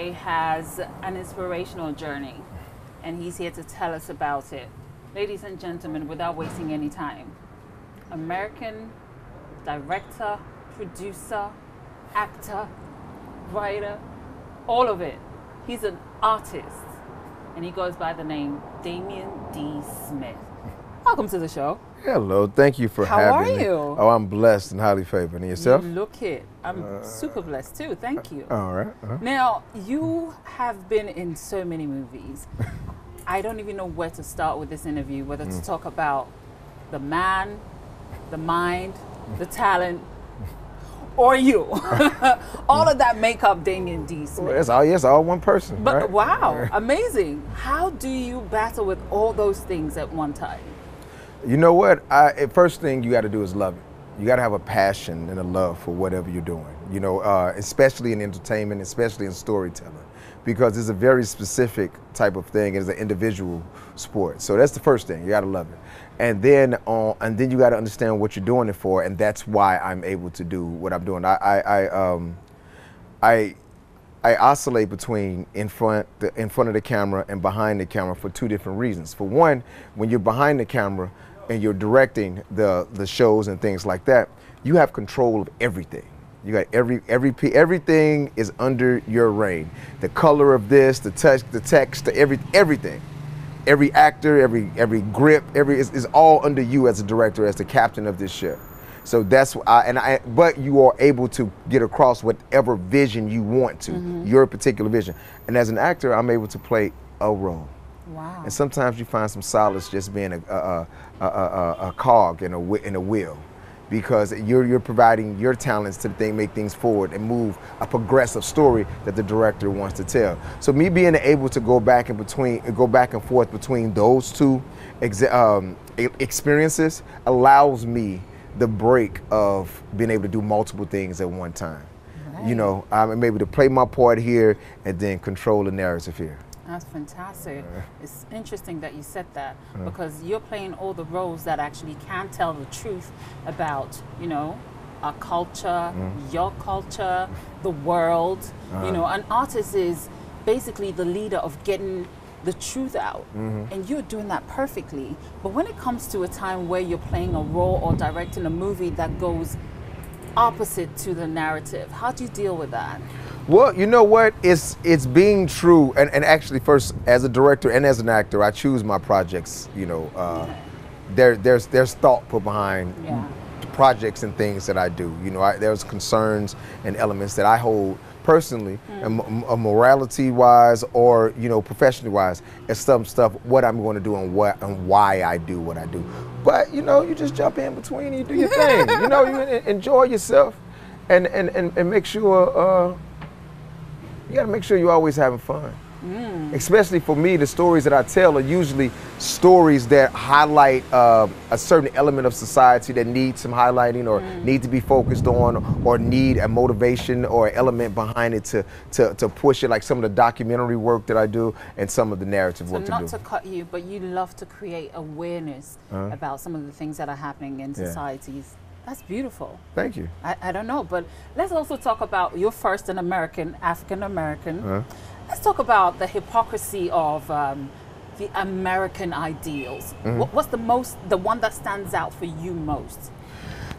today has an inspirational journey, and he's here to tell us about it. Ladies and gentlemen, without wasting any time, American director, producer, actor, writer, all of it. He's an artist, and he goes by the name Damien D. Smith. Welcome to the show. Hello, thank you for having me. How are you? Oh, I'm blessed and highly favored. And yourself? You look it. I'm super blessed too. Thank you. All right. Now, you have been in so many movies. I don't even know where to start with this interview, whether to talk about the man, the mind, the talent, or you. All of that make up Damien D. Smith. Well, it's all one person. But right? wow, amazing. How do you battle with all those things at one time? You know what? First thing you got to do is love it. You got to have a passion and a love for whatever you're doing. You know, especially in entertainment, especially in storytelling, because it's a very specific type of thing. It's an individual sport. So that's the first thing. You got to love it, and then you got to understand what you're doing it for, and that's why I'm able to do what I'm doing. I oscillate between in front of the camera and behind the camera for two different reasons. For one, when you're behind the camera and you're directing the shows and things like that, you have control of everything. You got everything is under your reign. The color of this, the touch, the text, everything. Every actor, every grip, is all under you as a director, as the captain of this ship. So that's but you are able to get across whatever vision you want to, your particular vision. And as an actor, I'm able to play a role. Wow. And sometimes you find some solace just being a cog in a wheel, because you're providing your talents to make things forward and move a progressive story that the director wants to tell. So me being able to go back and forth between those two experiences allows me the break of being able to do multiple things at one time. Right. You know, I'm able to play my part here and then control the narrative here. That's fantastic. It's interesting that you said that, because you're playing all the roles that actually can tell the truth about, you know, our culture, your culture, the world. You know, an artist is basically the leader of getting the truth out, and you're doing that perfectly. But when it comes to a time where you're playing a role or directing a movie that goes opposite to the narrative, how do you deal with that? Well, you know what? It's being true, and actually, first as a director and as an actor, I choose my projects. You know, there's thought put behind projects and things that I do. You know, there's concerns and elements that I hold personally, morality-wise, or professionally-wise, as some stuff what I'm going to do and why I do what I do. But you know, you just jump in between and you do your thing. You know, you enjoy yourself, and make sure. You got to make sure you're always having fun. Especially for me, the stories that I tell are usually stories that highlight a certain element of society that needs some highlighting, or need to be focused on, or need a motivation or an element behind it to push it, like some of the documentary work that I do and some of the narrative work to do. Not to cut you, but you love to create awareness about some of the things that are happening in societies. That's beautiful. Thank you. I don't know, but let's also talk about, you're first an American, African-American. Let's talk about the hypocrisy of the American ideals. What's the one that stands out for you most?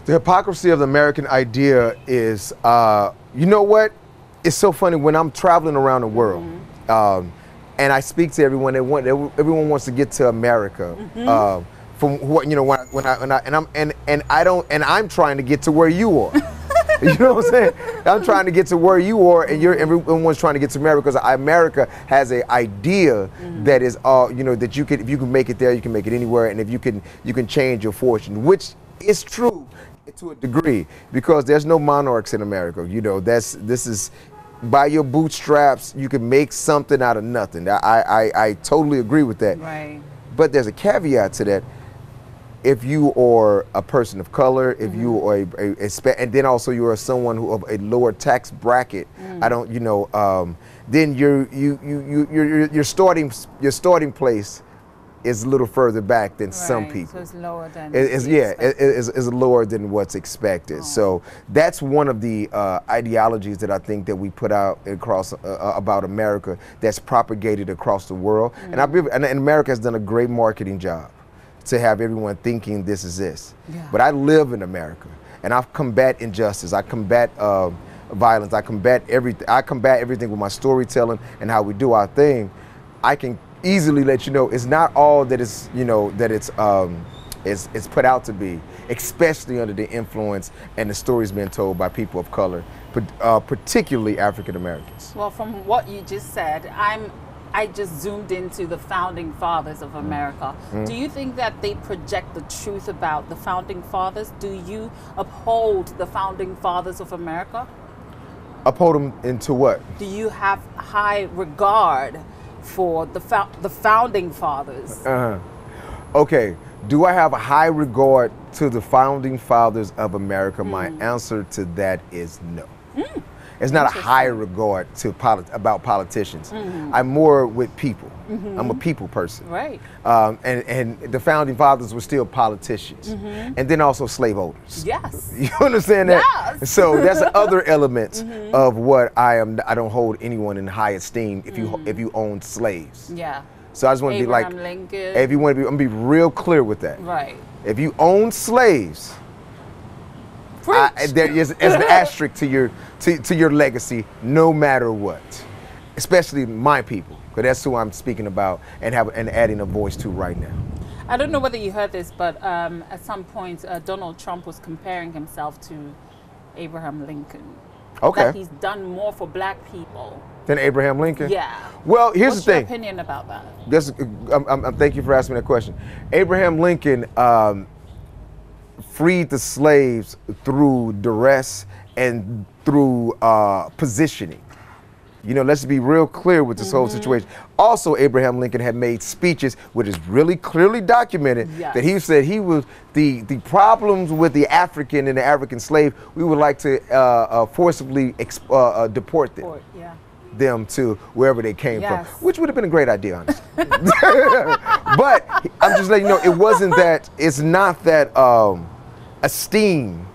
The hypocrisy of the American idea is, you know what? It's so funny when I'm traveling around the world, and I speak to everyone. Everyone wants to get to America. From what I'm trying to get to where you are. You know what I'm saying? I'm trying to get to where you are, and everyone's trying to get to America, because America has an idea that is that if you can make it there, you can make it anywhere, and if you can change your fortune, which is true to a degree, because there's no monarchs in America. You know, this is by your bootstraps. You can make something out of nothing. I totally agree with that. Right. But there's a caveat to that. If you are a person of color, if you are and then also you are someone who of a lower tax bracket, then your starting place is a little further back than some people. So it's lower than it's lower than what's expected. So that's one of the ideologies that I think that we put out across about America that's propagated across the world. And America has done a great marketing job to have everyone thinking this is this. But I live in America, and I combat injustice. I combat violence. I combat everything with my storytelling and how we do our thing. I can easily let you know it's not all that it's it's put out to be, especially under the influence and the stories being told by people of color, particularly African Americans. Well, from what you just said, I just zoomed into the founding fathers of America. Do you think that they project the truth about the founding fathers? Do you uphold the founding fathers of America? Uphold them into what? Do you have high regard for the founding fathers? Okay, do I have a high regard to the founding fathers of America? My answer to that is no. It's not a high regard to about politicians. I'm more with people. I'm a people person. Right. And the founding fathers were still politicians. And then also slaveholders. Yes. You understand that? Yes. So that's other elements of what I am. I don't hold anyone in high esteem if you own slaves. Yeah. So I just want to be like, Lincoln. if you want to be, I'm gonna be real clear with that. Right. If you own slaves, there is an asterisk to your legacy, no matter what. Especially my people, because that's who I'm speaking about and adding a voice to right now. I don't know whether you heard this, but at some point Donald Trump was comparing himself to Abraham Lincoln. Okay. That he's done more for black people than Abraham Lincoln? Yeah. Well, here's the thing. What's your opinion about that? Thank you for asking me that question. Abraham Lincoln freed the slaves through duress and through positioning. You know, let's be real clear with this whole situation. Also, Abraham Lincoln had made speeches, which is really clearly documented, that he said he was the problems with the African and the African slave, we would like to forcibly deport them. Them to wherever they came from, which would have been a great idea, honestly. But I'm just letting you know, it's not that esteem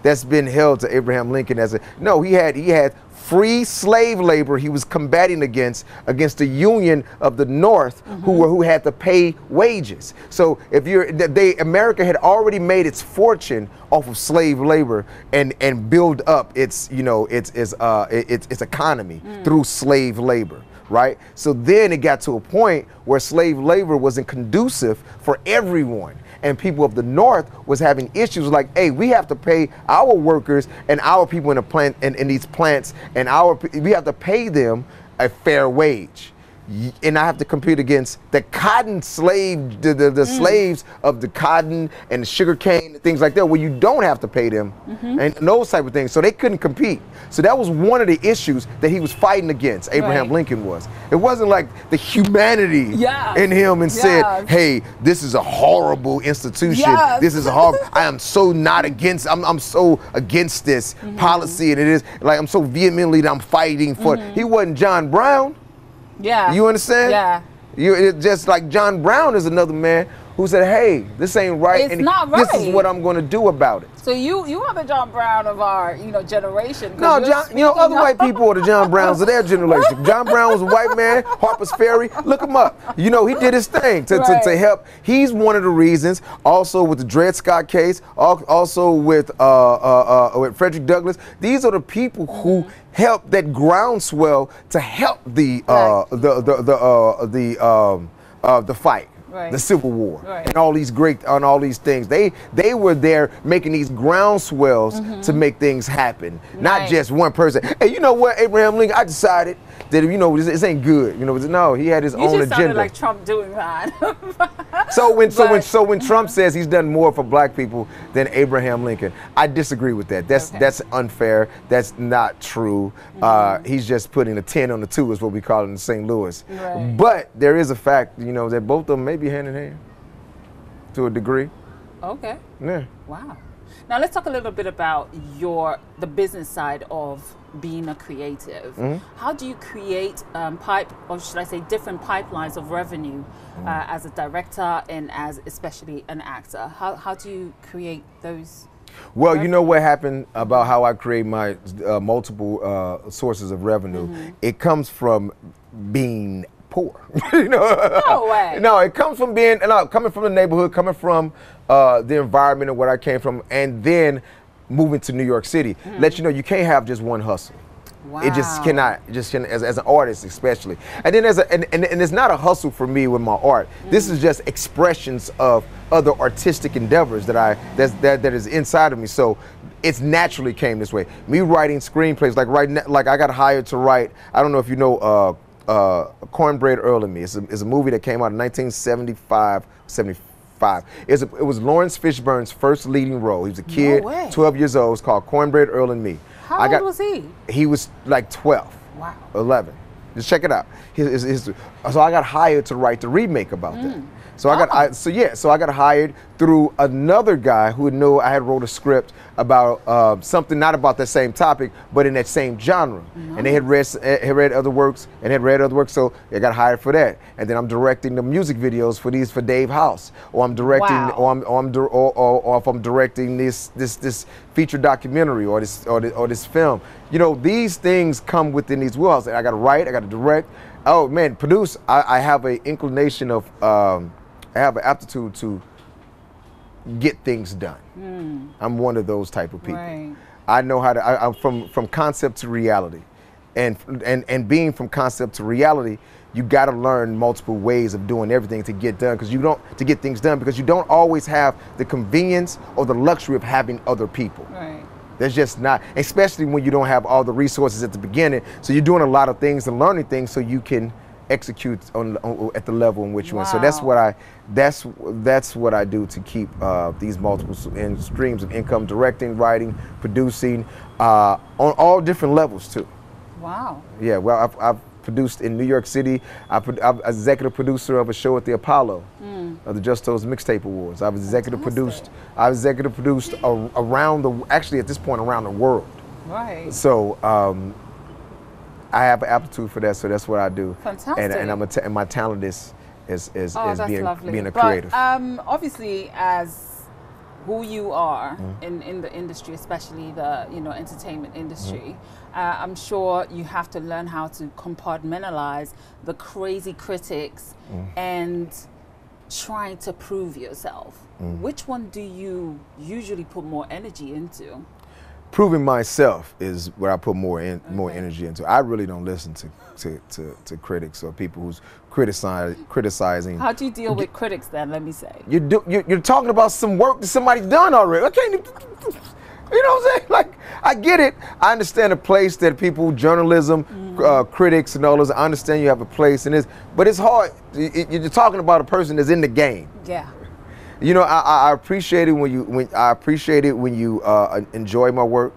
that's been held to Abraham Lincoln as no, he had free slave labor he was combating against the Union of the North, who had to pay wages. So if America had already made its fortune off of slave labor and build up its economy through slave labor. Right? So then it got to a point where slave labor wasn't conducive for everyone. And people of the North was having issues like, hey, we have to pay our workers and our people in the plant in these plants, and we have to pay them a fair wage. And I have to compete against the cotton slave, the slaves of the cotton and the sugar cane and things like that, where you don't have to pay them and those type of things. So they couldn't compete. So that was one of the issues that he was fighting against, Abraham Lincoln was. It wasn't like the humanity in him and said, hey, this is a horrible institution. This is a horrible, I am so not against, I'm so against this policy, and it is like, I'm so vehemently that I'm fighting for it. He wasn't John Brown. Yeah. You understand? Yeah. It's just like John Brown is another man who said, hey, this ain't right. It's not right. This is what I'm going to do about it. So you are the John Brown of our, generation. No, other white people are the John Browns of their generation. John Brown was a white man, Harper's Ferry. Look him up. He did his thing to help. He's one of the reasons. Also with the Dred Scott case. Also with Frederick Douglass. These are the people who helped that groundswell to help the fight. The Civil War and all these things. They were there making these groundswells to make things happen. Not just one person. Hey, you know what, Abraham Lincoln, I decided that this ain't good. No, he had his own agenda. You just sounded like Trump doing that. So when Trump says he's done more for black people than Abraham Lincoln, I disagree with that. That's unfair. That's not true. He's just putting a 10 on the 2 is what we call it in St. Louis. Right. But there is a fact, that both of them may be hand in hand to a degree. Okay. Yeah. Wow. Now let's talk a little bit about the business side of being a creative. How do you create different pipelines of revenue as a director and as especially an actor? How do you create those? Well, you know what happened about how I create my multiple sources of revenue? It comes from being poor. You know? No way. No, it comes from coming from the neighborhood, coming from the environment of where I came from, and then moving to New York City. Let you know you can't have just one hustle. Wow. It just cannot, as an artist especially. And then and it's not a hustle for me with my art. This is just expressions of other artistic endeavors that is inside of me. So it's naturally came this way. Me writing screenplays, like I got hired to write, I don't know if you know Cornbread Earl and Me. It's a movie that came out in 1975, 75. It was Lawrence Fishburne's first leading role. He was a kid, 12 years old. It's called Cornbread Earl and Me. How old was he? He was like 12. Wow. 11. Just check it out. So I got hired to write the remake about that. So I got hired through another guy who knew I had wrote a script about something not about that same topic, but in that same genre. And they had read other works and had read other works, so I got hired for that. And then I'm directing the music videos for Dave House, or I'm directing, or if I'm directing this feature documentary or this film. You know, these things come within these walls. And I got to write, I got to direct. Oh man, produce. I have an inclination of. I have an aptitude to get things done. I'm one of those type of people. Right. I know how to. I'm from concept to reality, and being from concept to reality, you got to learn multiple ways of doing everything to get done. Because to get things done, because you don't always have the convenience or the luxury of having other people. Right. There's just not, especially when you don't have all the resources at the beginning. So you're doing a lot of things and learning things so you can execute at the level in which you want. So that's what I do to keep these multiple streams of income: directing, writing, producing, on all different levels too. Wow. Yeah. Well, I've produced in New York City. I'm executive producer of a show at the Apollo of the Justos Mixtape Awards. I've executive produced around actually at this point around the world. Right. So. I have an aptitude for that, so that's what I do. Fantastic. And my talent is being a but, creative. Obviously, as who you are in the industry, especially the entertainment industry, I'm sure you have to learn how to compartmentalize the crazy critics and trying to prove yourself. Which one do you usually put more energy into? Proving myself is where I put more energy into. I really don't listen to critics or people who's criticizing. How do you deal with critics then? Let me say. You're talking about some work that somebody's done already. I can't even, you know what I'm saying? Like, I get it. I understand the place that people, journalism, critics and all those. I understand you have a place in this, but it's hard. You're talking about a person that's in the game. Yeah. You know, I appreciate it when you enjoy my work.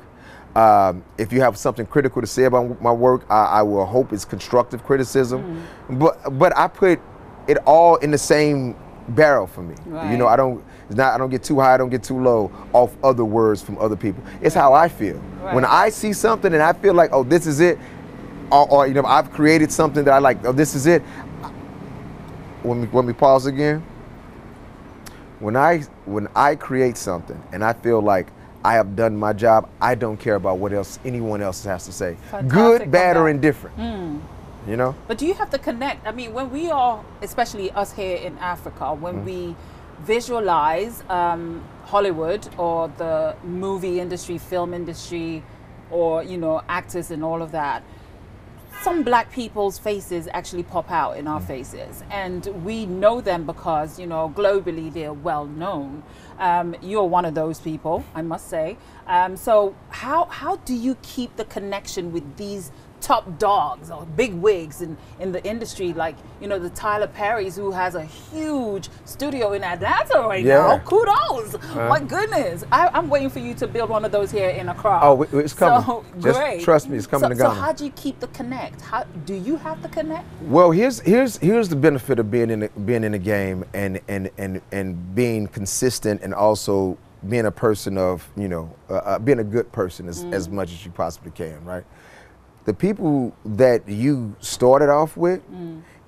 If you have something critical to say about my work, I will hope it's constructive criticism. But I put it all in the same barrel for me. Right. You know, I don't get too high, I don't get too low off other words from other people. It's how I feel. Right. When I see something and I feel like, oh, this is it, or you know, I've created something that I like, oh, this is it. Let me pause again. When I create something and I feel like I have done my job, I don't care about what else anyone else has to say. Fantastic. Good, bad, or indifferent. You know? But do you have to connect? I mean, when we are, especially us here in Africa, when we visualize Hollywood or the movie industry, film industry, or actors and all of that, some black people's faces actually pop out in our faces, and we know them because globally they're well known. You're one of those people, I must say. So how do you keep the connection with these top dogs or big wigs in the industry, like the Tyler Perrys, who has a huge studio in Atlanta right now? Kudos. My goodness, I'm waiting for you to build one of those here in Accra. Oh, it's coming. So, just great. Trust me, it's coming to Ghana. So how do you keep the connect? How do you have the connect? Well, here's the benefit of being in the game and being consistent, and also being a person of, you know, being a good person as much as you possibly can, right? The people that you started off with,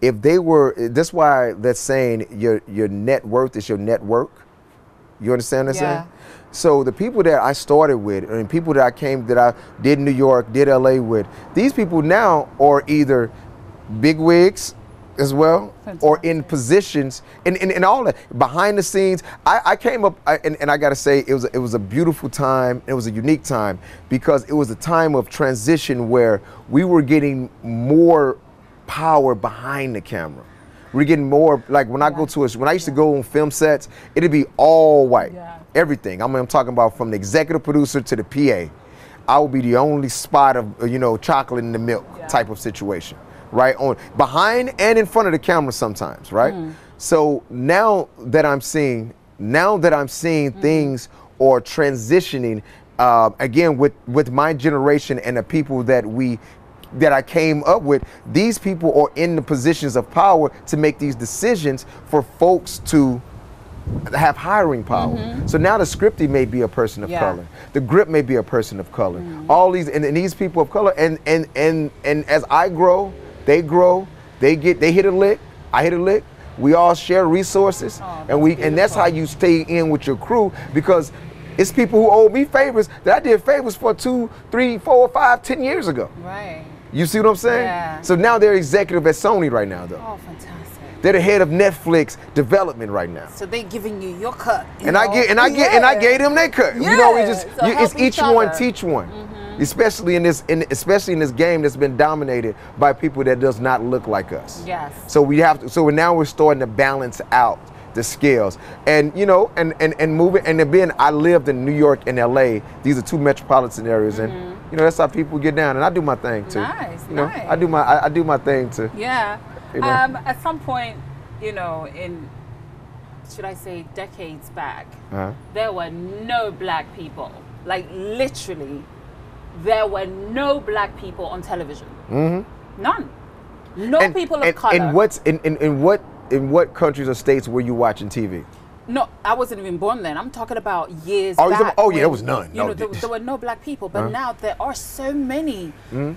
if they were, that's why that's saying your net worth is your network. You understand what I'm saying? So the people that I started with, and people that I did New York, did LA with, these people now are either big wigs as well, or in positions, and all that behind the scenes. I came up, and I got to say, it was a beautiful time. It was a unique time because it was a time of transition where we were getting more power behind the camera. We're getting more, like when I go to when I used to go on film sets, it'd be all white, everything. I'm talking about from the executive producer to the PA. I would be the only spot of, you know, chocolate in the milk type of situation, right? On behind and in front of the camera sometimes, right? So now that I'm seeing things are transitioning, again, with my generation and the people that I came up with, these people are in the positions of power to make these decisions for folks to have hiring power. So now the scriptie may be a person of color. The grip may be a person of color. All these and these people of color, and as I grow, they hit a lick, I hit a lick. We all share resources, and that's how you stay in with your crew, because it's people who owe me favors that I did favors for 2, 3, 4, 5, 10 years ago. Right. You see what I'm saying? Yeah. So now they're executive at Sony right now, though. Oh, fantastic. They're the head of Netflix development right now. So they're giving you your cut. I gave them their cut. Yeah. You know, it's each one other. teach one. Especially in this game that's been dominated by people that does not look like us. Yes. So now we're starting to balance out the scales, and you know, and moving, and then I lived in New York and LA. These are two metropolitan areas, and you know, that's how people get down, and I do my thing too. Nice, you know, nice. I do my thing too. Yeah. You know? At some point, you know, in, should I say, decades back, there were no black people. Like literally, there were no black people on television. None. No people of color. And in what countries or states were you watching TV? No, I wasn't even born then. I'm talking about years back. There was none. You know, there were no black people, but now there are so many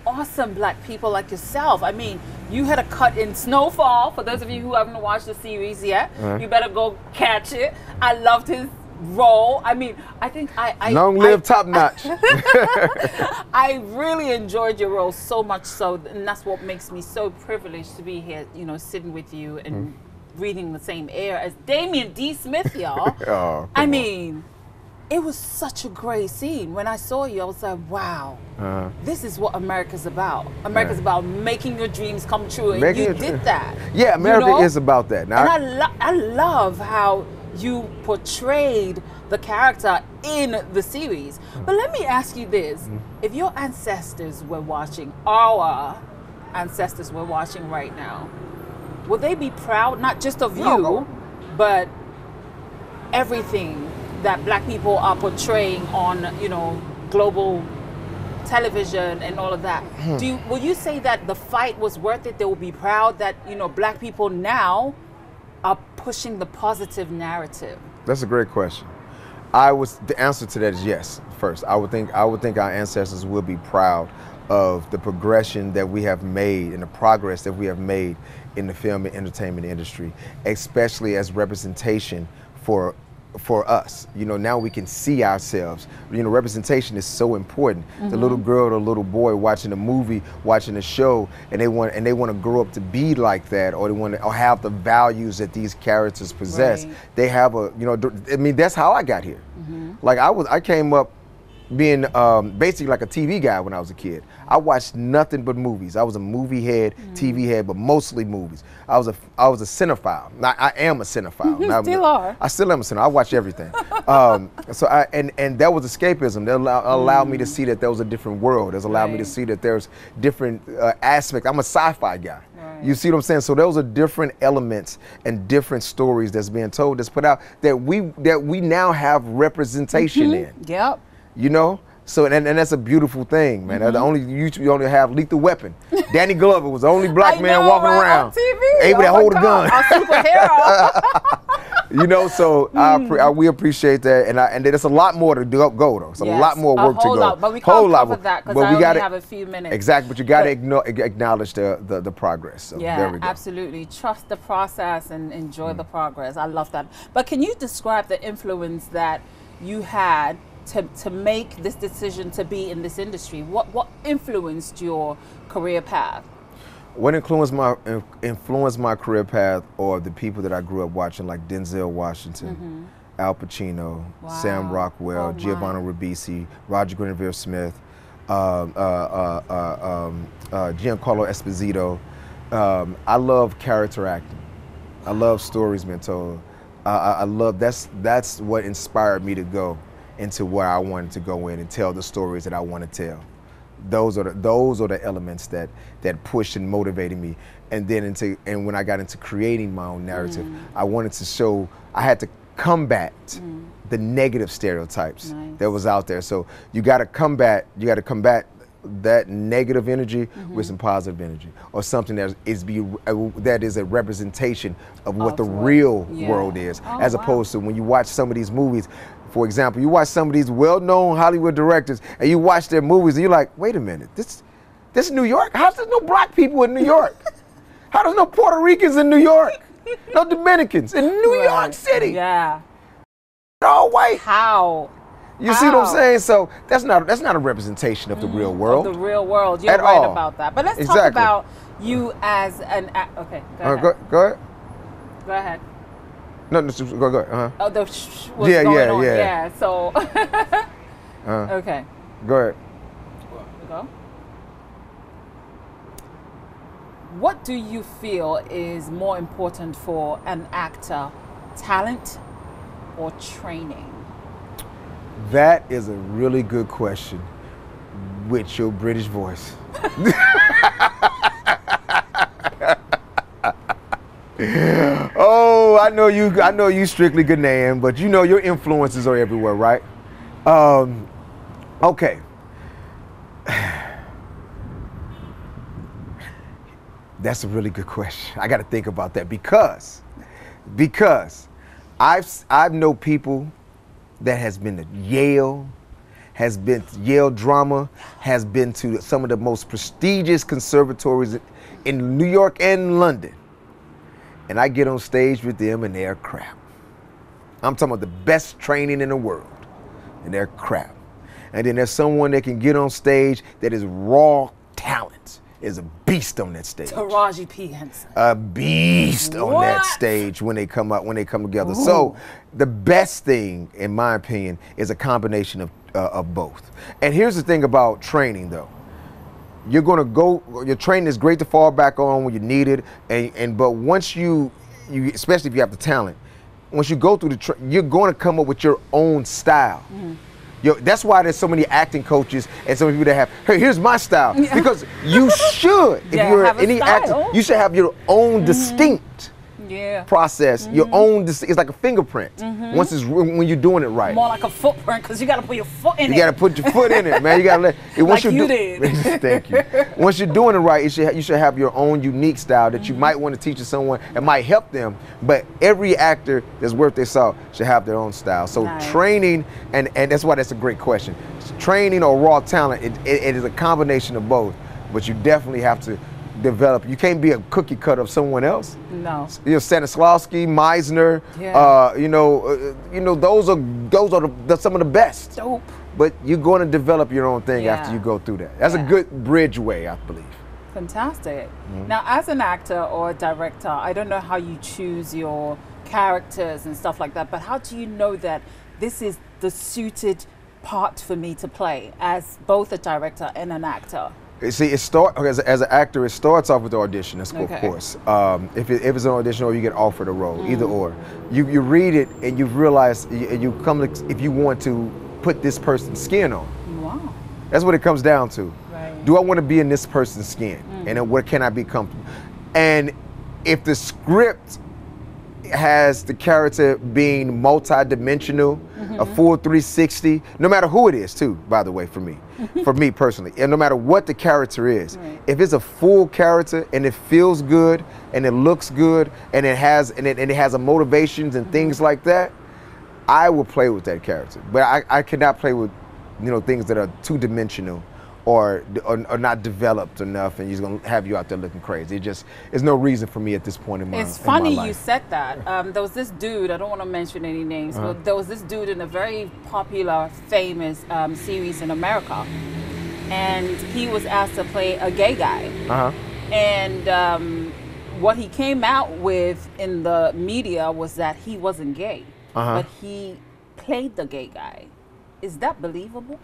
awesome black people like yourself. I mean, you had a cut in Snowfall. For those of you who haven't watched the series yet, you better go catch it. I loved his role. I mean, I think long live Top Notch. I really enjoyed your role so much so, and that's what makes me so privileged to be here, you know, sitting with you and breathing the same air as Damien D. Smith, y'all. I mean, it was such a great scene. When I saw you, I was like, wow, this is what America's about. America's about making your dreams come true, and you did that. Yeah, America is about that. Now, and I love how you portrayed the character in the series. But let me ask you this. If your ancestors were watching, our ancestors were watching right now, would they be proud, not just of you, but everything that black people are portraying on, you know, global television and all of that? Will you say that the fight was worth it? They will be proud that, you know, black people now are pushing the positive narrative? That's a great question. The answer to that is yes. First, I would think our ancestors will be proud of the progression that we have made and the progress that we have made in the film and entertainment industry, especially as representation for us. You know, now we can see ourselves. You know, representation is so important. The little girl or the little boy watching a movie, watching a show, and they want to grow up to be like that, or they want to have the values that these characters possess. Right. They have I mean, that's how I got here. Like I came up being basically like a TV guy when I was a kid. I watched nothing but movies. I was a movie head, TV head, but mostly movies. I was a cinephile. Now, I am a cinephile. Still are. I still am a cinephile. I watch everything. And that was escapism. That allowed me to see that there was a different world. It allowed me to see that there's different aspects. I'm a sci-fi guy. You see what I'm saying? So those are different elements and different stories that's being told, that's put out, that we now have representation in. Yep. You know, so and that's a beautiful thing, man. You only have Lethal Weapon. Danny Glover was the only black man walking around on TV. able to hold a gun. A superhero. You know, so we appreciate that, and there's a lot more to go though. It's a lot more work to go. Lot, but we can't cover that because I only have a few minutes. Exactly, but you got to acknowledge the progress. So yeah, there we go. Absolutely. Trust the process and enjoy the progress. I love that. But can you describe the influence that you had to make this decision to be in this industry? What influenced your career path? What influenced my career path are the people that I grew up watching, like Denzel Washington, Al Pacino, Sam Rockwell, Giovanni Ribisi, Roger Guinevere Smith, Giancarlo Esposito. I love character acting. I love stories being told. I love that's what inspired me to go into where I wanted to go in and tell the stories that I want to tell. Those are the elements that pushed and motivated me. And then when I got into creating my own narrative, I wanted to show, I had to combat the negative stereotypes that was out there. So you got to combat that negative energy with some positive energy, or something that is a representation of what the real world is, as opposed to when you watch some of these movies. For example, you watch some of these well-known Hollywood directors, and you watch their movies, and you're like, wait a minute, this is New York? How's there no black people in New York? How there's no Puerto Ricans in New York? No Dominicans in New York City? Yeah. All white. How? You see what I'm saying? So that's not a representation of the real world. Of the real world. You're right about that. But let's talk about you as an okay. Go ahead. Go ahead. Go ahead. No, go ahead. Oh, what's going on? Yeah. So. Okay. Go ahead. Go. What do you feel is more important for an actor, talent or training? That is a really good question with your British voice. Oh, I know you strictly Ghanaian, but you know your influences are everywhere, right? Okay. That's a really good question. I got to think about that because I've known people that has been to Yale, has been to Yale Drama, has been to some of the most prestigious conservatories in New York and London. And I get on stage with them and they're crap. I'm talking about the best training in the world, and they're crap. And then there's someone that can get on stage that is raw talent, is a beast on that stage. Taraji P. Henson. A beast on that stage when they come together. Ooh. So the best thing, in my opinion, is a combination of both. And here's the thing about training, though. You're gonna go. Your training is great to fall back on when you need it, but once you especially if you have the talent, once you go through you're going to come up with your own style. That's why there's so many acting coaches and so many people that have, hey, here's my style. Because you should, if you're any actor, you should have your own distinct process, your own, it's like a fingerprint. When you're doing it right. More like a footprint, because you got to put your foot in it. You got to put your foot in it, man. You got to let it. Like you did. Thank you. Once you're doing it right, you should have your own unique style that you might want to teach to someone. It might help them, but every actor that's worth their salt should have their own style. So training, and that's why that's a great question. Training or raw talent, it is a combination of both, but you definitely have to develop. You can't be a cookie cutter of someone else. No. You know, Stanislavski, Meisner. Those are some of the best. Dope. But you're going to develop your own thing after you go through that. That's a good bridgeway, I believe. Fantastic. Now, as an actor or a director, I don't know how you choose your characters and stuff like that, but how do you know that this is the suited part for me to play as both a director and an actor? See, as an actor, it starts off with the audition, of course. If it's an audition or you get offered a role, either or. You read it and you realize, you come if you want to put this person's skin on. Wow. That's what it comes down to. Right. Do I want to be in this person's skin? And then what can I be comfortable? And if the script has the character being multi-dimensional, a full 360, no matter who it is too, by the way, for me personally, and no matter what the character is, if it's a full character and it feels good and it looks good and it has a motivations and things like that, I will play with that character. But I cannot play with, things that are two-dimensional or not developed enough, and he's gonna have you out there looking crazy. There's no reason for me at this point in my life. It's funny you said that. There was this dude, I don't want to mention any names, but there was this dude in a very popular, famous series in America, and he was asked to play a gay guy. And what he came out with in the media was that he wasn't gay, but he played the gay guy. Is that believable?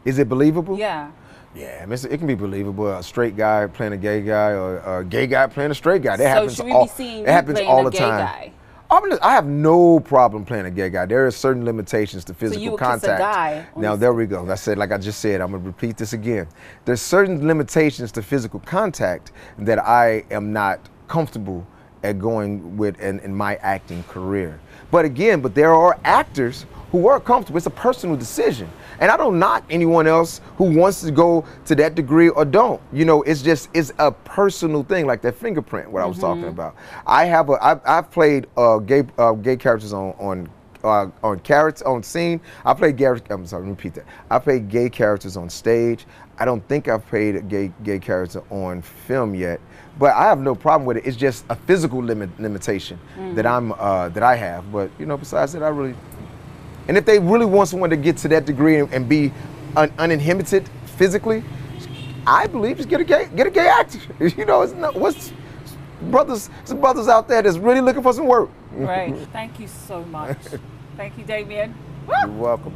Is it believable? Yeah. Yeah, it can be believable. A straight guy playing a gay guy, or a gay guy playing a straight guy. That happens all. It happens all the time. Guy? I have no problem playing a gay guy. There are certain limitations to physical contact. Kiss a guy now there we go. Like I just said, I'm gonna repeat this again. There's certain limitations to physical contact that I am not comfortable at going with in my acting career. But there are actors who are comfortable. It's a personal decision. And I don't knock anyone else who wants to go to that degree or don't. It's a personal thing, like that fingerprint, what I was talking about. I've played gay characters on scene. I played gay characters on stage. I don't think I've played a gay character on film yet, but I have no problem with it. It's just a physical limitation that I have. But besides that, and if they really want someone to get to that degree and be uninhibited physically, I believe just get a gay actor. What's brothers out there that's really looking for some work. Right. Thank you so much. Thank you, Damien. You're welcome.